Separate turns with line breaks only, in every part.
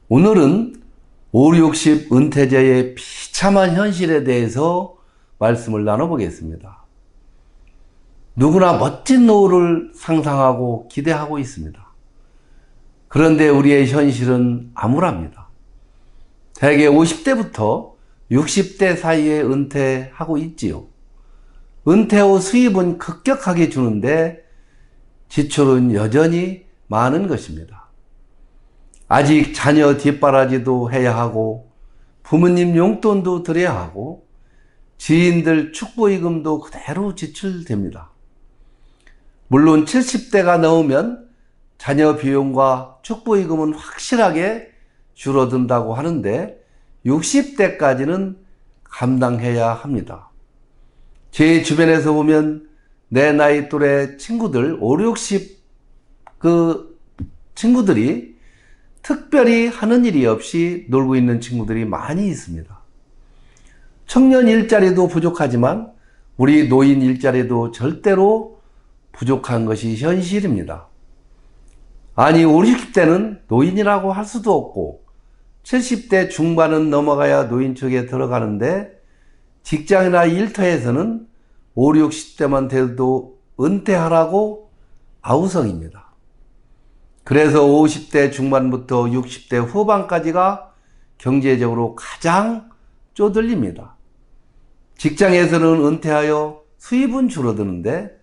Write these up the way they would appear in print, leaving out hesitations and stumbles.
오늘은 5, 60 은퇴자의 비참한 현실에 대해서 말씀을 나눠보겠습니다. 누구나 멋진 노후를 상상하고 기대하고 있습니다. 그런데 우리의 현실은 암울합니다. 대개 50대부터 60대 사이에 은퇴하고 있지요. 은퇴 후 수입은 급격하게 주는데 지출은 여전히 많은 것입니다. 아직 자녀 뒷바라지도 해야 하고 부모님 용돈도 드려야 하고 지인들 축복이금도 그대로 지출됩니다. 물론 70대가 넘으면 자녀 비용과 축복이금은 확실하게 줄어든다고 하는데 60대까지는 감당해야 합니다. 제 주변에서 보면 내 나이 또래 친구들 5, 60 친구들이 특별히 하는 일이 없이 놀고 있는 친구들이 많이 있습니다. 청년 일자리도 부족하지만 우리 노인 일자리도 절대로 부족한 것이 현실입니다. 아니 5, 60대는 노인이라고 할 수도 없고 70대 중반은 넘어가야 노인척에 들어가는데 직장이나 일터에서는 5, 60대만 돼도 은퇴하라고 아우성입니다. 그래서 50대 중반부터 60대 후반까지가 경제적으로 가장 쪼들립니다. 직장에서는 은퇴하여 수입은 줄어드는데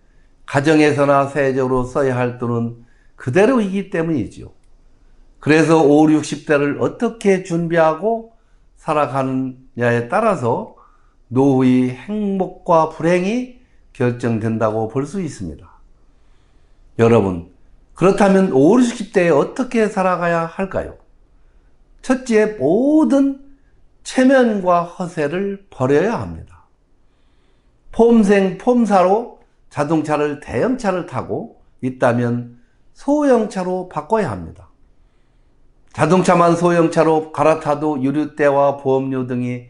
가정에서나 사회적으로 써야 할 돈은 그대로이기 때문이죠. 그래서 5, 60대를 어떻게 준비하고 살아가느냐에 따라서 노후의 행복과 불행이 결정된다고 볼 수 있습니다. 여러분, 그렇다면 5, 60대에 어떻게 살아가야 할까요? 첫째, 모든 체면과 허세를 버려야 합니다. 폼생 폼사로 자동차를 대형차를 타고 있다면 소형차로 바꿔야 합니다. 자동차만 소형차로 갈아타도 유류세와 보험료 등이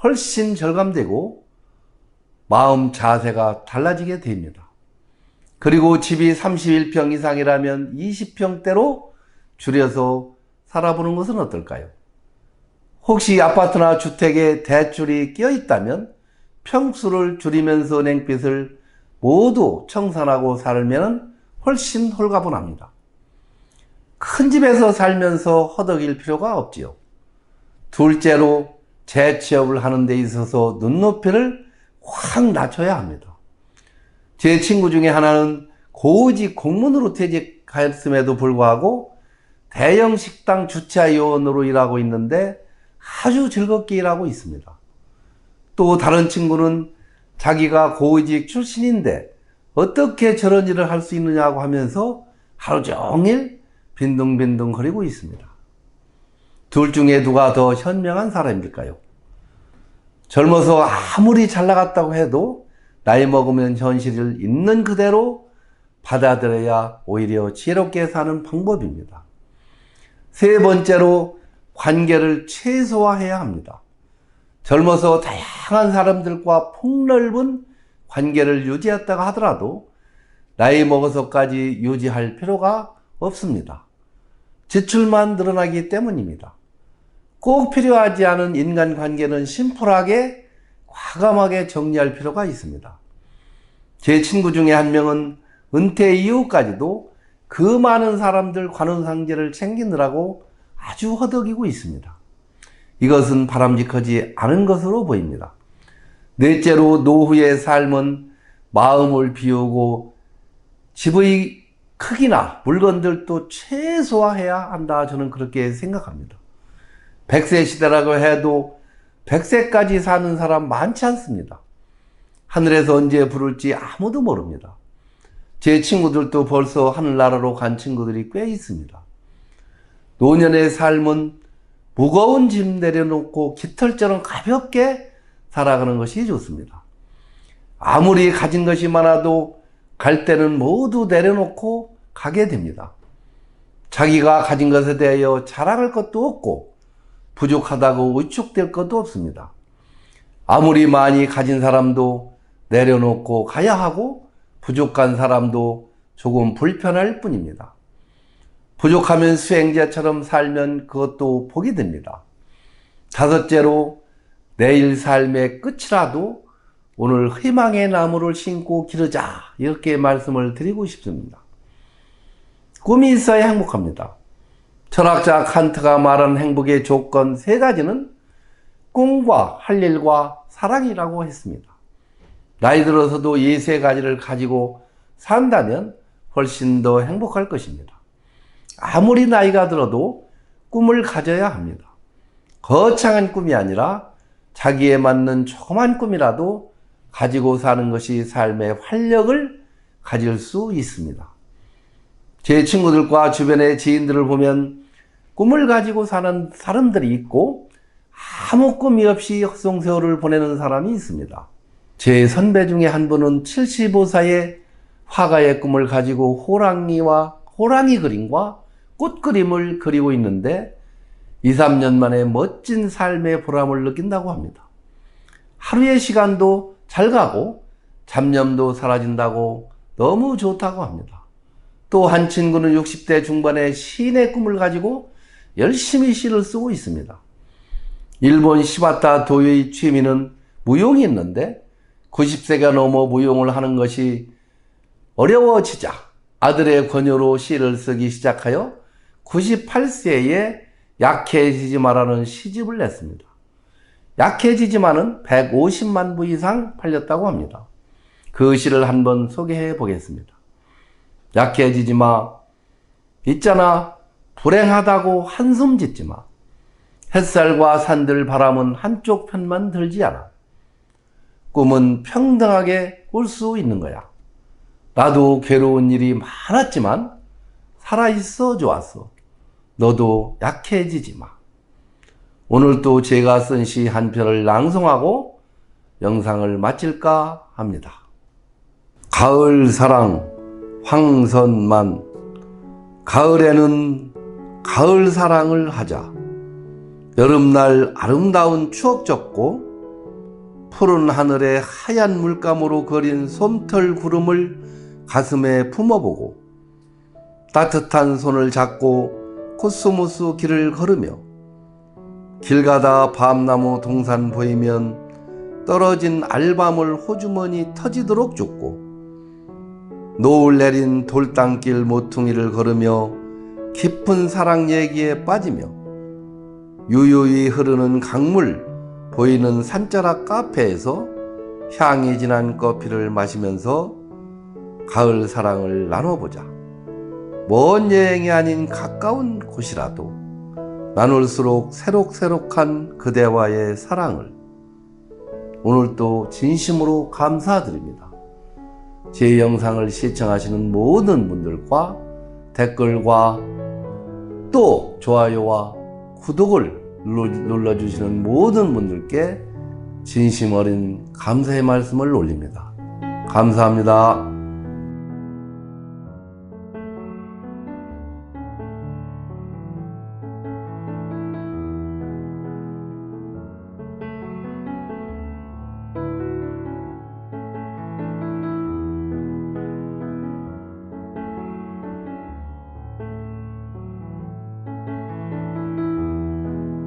훨씬 절감되고 마음 자세가 달라지게 됩니다. 그리고 집이 31평 이상이라면 20평대로 줄여서 살아보는 것은 어떨까요? 혹시 아파트나 주택에 대출이 끼어 있다면 평수를 줄이면서 냉빛을 모두 청산하고 살면 훨씬 홀가분합니다. 큰 집에서 살면서 허덕일 필요가 없지요. 둘째로 재취업을 하는 데 있어서 눈높이를 확 낮춰야 합니다. 제 친구 중에 하나는 고직 공무원으로 퇴직했음에도 불구하고 대형 식당 주차 요원으로 일하고 있는데 아주 즐겁게 일하고 있습니다. 또 다른 친구는 자기가 고직 출신인데 어떻게 저런 일을 할 수 있느냐고 하면서 하루 종일 빈둥빈둥 거리고 있습니다. 둘 중에 누가 더 현명한 사람일까요? 젊어서 아무리 잘 나갔다고 해도 나이 먹으면 현실을 있는 그대로 받아들여야 오히려 지혜롭게 사는 방법입니다. 세 번째로 관계를 최소화해야 합니다. 젊어서 다양한 사람들과 폭넓은 관계를 유지했다가 하더라도 나이 먹어서까지 유지할 필요가 없습니다. 지출만 늘어나기 때문입니다. 꼭 필요하지 않은 인간관계는 심플하게 과감하게 정리할 필요가 있습니다. 제 친구 중에 한 명은 은퇴 이후까지도 그 많은 사람들 관혼상제를 챙기느라고 아주 허덕이고 있습니다. 이것은 바람직하지 않은 것으로 보입니다. 넷째로 노후의 삶은 마음을 비우고 집의 크기나 물건들도 최소화해야 한다. 저는 그렇게 생각합니다. 100세 시대라고 해도 100세까지 사는 사람 많지 않습니다. 하늘에서 언제 부를지 아무도 모릅니다. 제 친구들도 벌써 하늘나라로 간 친구들이 꽤 있습니다. 노년의 삶은 무거운 짐 내려놓고 깃털처럼 가볍게 살아가는 것이 좋습니다. 아무리 가진 것이 많아도 갈 때는 모두 내려놓고 가게 됩니다. 자기가 가진 것에 대하여 자랑할 것도 없고 부족하다고 위축될 것도 없습니다. 아무리 많이 가진 사람도 내려놓고 가야 하고 부족한 사람도 조금 불편할 뿐입니다. 부족하면 수행자처럼 살면 그것도 복이 됩니다. 다섯째로 내일 삶의 끝이라도 오늘 희망의 나무를 심고 기르자, 이렇게 말씀을 드리고 싶습니다. 꿈이 있어야 행복합니다. 철학자 칸트가 말한 행복의 조건 세 가지는 꿈과 할 일과 사랑이라고 했습니다. 나이 들어서도 이 세 가지를 가지고 산다면 훨씬 더 행복할 것입니다. 아무리 나이가 들어도 꿈을 가져야 합니다. 거창한 꿈이 아니라 자기에 맞는 조그만 꿈이라도 가지고 사는 것이 삶의 활력을 가질 수 있습니다. 제 친구들과 주변의 지인들을 보면 꿈을 가지고 사는 사람들이 있고 아무 꿈이 없이 헛송세월을 보내는 사람이 있습니다. 제 선배 중에 한 분은 75세의 화가의 꿈을 가지고 호랑이 그림과 꽃 그림을 그리고 있는데 2, 3년 만에 멋진 삶의 보람을 느낀다고 합니다. 하루의 시간도 잘 가고 잡념도 사라진다고 너무 좋다고 합니다. 또 한 친구는 60대 중반에 시인의 꿈을 가지고 열심히 시를 쓰고 있습니다. 일본 시바타 도요의 취미는 무용이 있는데 90세가 넘어 무용을 하는 것이 어려워지자 아들의 권유로 시를 쓰기 시작하여 98세에 약해지지 마라는 시집을 냈습니다. 약해지지 마는 150만 부 이상 팔렸다고 합니다. 그 시를 한번 소개해 보겠습니다. 약해지지 마. 있잖아. 불행하다고 한숨 짓지 마. 햇살과 산들 바람은 한쪽 편만 들지 않아. 꿈은 평등하게 올 수 있는 거야. 나도 괴로운 일이 많았지만 살아있어 좋았어. 너도 약해지지 마. 오늘 또 제가 쓴 시 한 편을 낭송하고 영상을 마칠까 합니다. 가을 사랑 황선만. 가을에는 가을 사랑을 하자. 여름날 아름다운 추억 적고 푸른 하늘에 하얀 물감으로 그린 솜털 구름을 가슴에 품어보고 따뜻한 손을 잡고 코스모스 길을 걸으며 길 가다 밤나무 동산 보이면 떨어진 알밤을 호주머니 터지도록 줍고 노을 내린 돌담길 모퉁이를 걸으며 깊은 사랑 얘기에 빠지며 유유히 흐르는 강물 보이는 산자락 카페에서 향이 진한 커피를 마시면서 가을 사랑을 나눠보자. 먼 여행이 아닌 가까운 곳이라도 나눌수록 새록새록한 그대와의 사랑을. 오늘도 진심으로 감사드립니다. 제 영상을 시청하시는 모든 분들과 댓글과 또 좋아요와 구독을 눌러주시는 모든 분들께 진심 어린 감사의 말씀을 올립니다. 감사합니다.